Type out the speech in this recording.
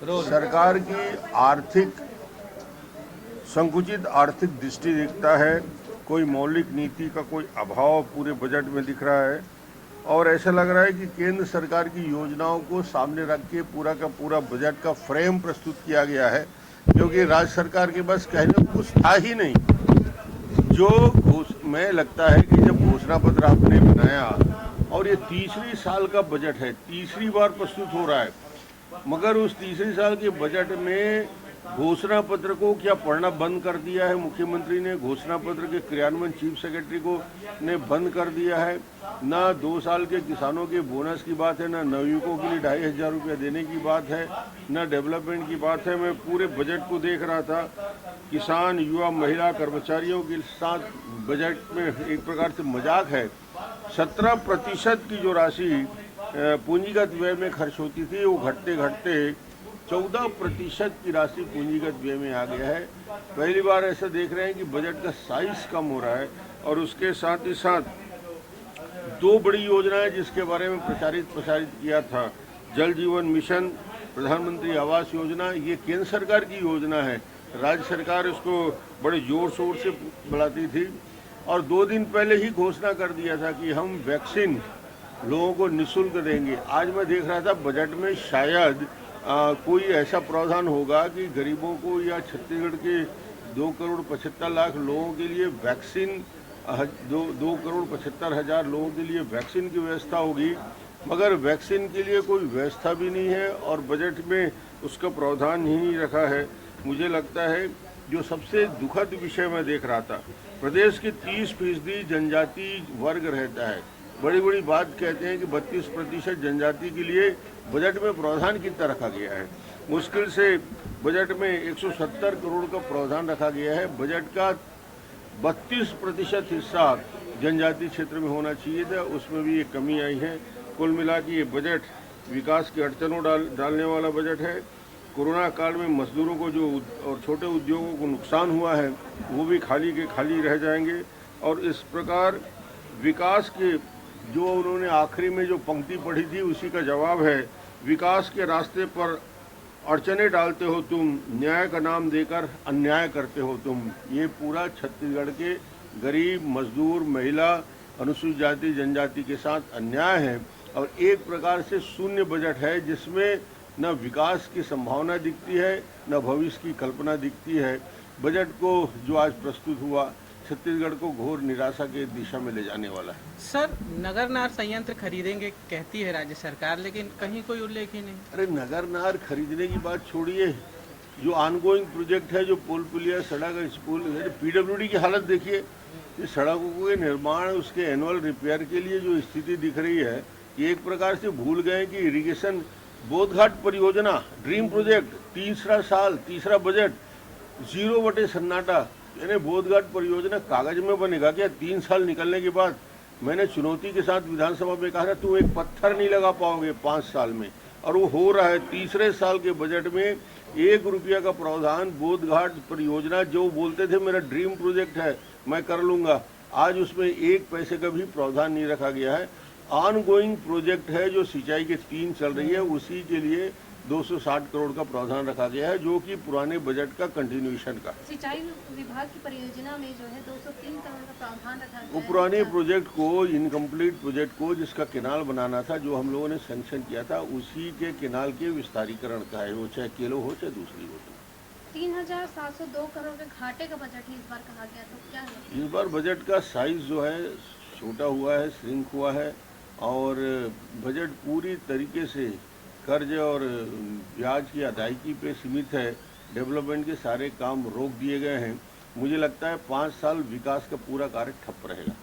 सरकार की आर्थिक संकुचित आर्थिक दृष्टि दिखता है। कोई मौलिक नीति का कोई अभाव पूरे बजट में दिख रहा है और ऐसा लग रहा है कि केंद्र सरकार की योजनाओं को सामने रख के पूरा का पूरा बजट का फ्रेम प्रस्तुत किया गया है, क्योंकि राज्य सरकार के पास कहने को कुछ था ही नहीं। मैं लगता है कि जब घोषणा पत्र आपने बनाया और ये तीसरी साल का बजट है, तीसरी बार प्रस्तुत हो रहा है, मगर उस तीसरी साल के बजट में घोषणा पत्र को क्या पढ़ना बंद कर दिया है मुख्यमंत्री ने। घोषणा पत्र के क्रियान्वयन चीफ सेक्रेटरी को ने बंद कर दिया है। ना 2 साल के किसानों के बोनस की बात है, ना नवयुवकों के लिए 2,500 रुपया देने की बात है, ना डेवलपमेंट की बात है। मैं पूरे बजट को देख रहा था, किसान, युवा, महिला, कर्मचारियों के साथ बजट में एक प्रकार से मजाक है। 17% की जो राशि पूंजीगत व्यय में खर्च होती थी, वो घटते घटते 14% की राशि पूंजीगत व्यय में आ गया है। पहली बार ऐसा देख रहे हैं कि बजट का साइज कम हो रहा है। और उसके साथ ही साथ 2 बड़ी योजनाएं जिसके बारे में प्रचारित किया था, जल जीवन मिशन, प्रधानमंत्री आवास योजना, ये केंद्र सरकार की योजना है। राज्य सरकार इसको बड़े जोर शोर से बुलाती थी और 2 दिन पहले ही घोषणा कर दिया था कि हम वैक्सीन लोगों को निःशुल्क देंगे। आज मैं देख रहा था बजट में शायद कोई ऐसा प्रावधान होगा कि गरीबों को या छत्तीसगढ़ के 2,75,00,000 लोगों के लिए वैक्सीन 2,75,000 लोगों के लिए वैक्सीन की व्यवस्था होगी, मगर वैक्सीन के लिए कोई व्यवस्था भी नहीं है और बजट में उसका प्रावधान ही नहीं रखा है। मुझे लगता है जो सबसे दुखद विषय मैं देख रहा था, प्रदेश के 30% जनजाति वर्ग रहता है। बड़ी बड़ी बात कहते हैं कि 32% जनजाति के लिए बजट में प्रावधान कितना रखा गया है। मुश्किल से बजट में 170 करोड़ का प्रावधान रखा गया है। बजट का 32% हिस्सा जनजाति क्षेत्र में होना चाहिए था, उसमें भी ये कमी आई है। कुल मिला के ये बजट विकास की अड़चनों डालने वाला बजट है। कोरोना काल में मजदूरों को जो और छोटे उद्योगों को नुकसान हुआ है, वो भी खाली के खाली रह जाएंगे। और इस प्रकार विकास के जो उन्होंने आखिरी में जो पंक्ति पढ़ी थी, उसी का जवाब है, विकास के रास्ते पर अड़चने डालते हो तुम, न्याय का नाम देकर अन्याय करते हो तुम। ये पूरा छत्तीसगढ़ के गरीब, मजदूर, महिला, अनुसूचित जाति, जनजाति के साथ अन्याय है और एक प्रकार से शून्य बजट है, जिसमें न विकास की संभावना दिखती है, न भविष्य की कल्पना दिखती है। बजट को जो आज प्रस्तुत हुआ, छत्तीसगढ़ को घोर निराशा के दिशा में ले जाने वाला है। सर, नगर नार संयंत्र खरीदेंगे कहती है राज्य सरकार, लेकिन कहीं कोई उल्लेख ही नहीं। अरे नगर नार खरीदने की बात छोड़िए, जो ऑनगोइंग प्रोजेक्ट है, जो पुल पुलिया, सड़क, स्कूल, पीडब्ल्यूडी की हालत देखिए। इस सड़कों के निर्माण, उसके एनुअल रिपेयर के लिए जो स्थिति दिख रही है, ये एक प्रकार से भूल गए कि इरिगेशन बोधघाट परियोजना ड्रीम प्रोजेक्ट, तीसरा बजट 0 बटे सन्नाटा। यानी बोधघाट परियोजना कागज में बनेगा क्या 3 साल निकलने के बाद? मैंने चुनौती के साथ विधानसभा में कहा था, तुम एक पत्थर नहीं लगा पाओगे 5 साल में, और वो हो रहा है। तीसरे साल के बजट में 1 रुपया का प्रावधान बोधघाट परियोजना, जो बोलते थे मेरा ड्रीम प्रोजेक्ट है, मैं कर लूँगा, आज उसमें 1 पैसे का भी प्रावधान नहीं रखा गया है। ऑनगोइंग प्रोजेक्ट है, जो सिंचाई के 3 चल रही है, उसी के लिए 260 करोड़ का प्रावधान रखा गया है, जो कि पुराने बजट का कंटिन्यूएशन का। सिंचाई विभाग की परियोजना में जो है 203 करोड़ का प्रावधान रखा गया। वो पुराने प्रोजेक्ट को, इनकम्प्लीट प्रोजेक्ट को, जिसका केनाल बनाना था, जो हम लोगों ने सैंक्शन किया था, उसी के केनाल के विस्तारीकरण का है, वो चाहे केलो हो चाहे दूसरी हो। 3,702 करोड़ के घाटे का बजट ही इस बार कहा गया, तो क्या है? इस बार बजट का साइज जो है छोटा हुआ है, श्रिंक हुआ है और बजट पूरी तरीके से कर्ज और ब्याज की अदायगी पे सीमित है। डेवलपमेंट के सारे काम रोक दिए गए हैं। मुझे लगता है 5 साल विकास का पूरा कार्य ठप रहेगा।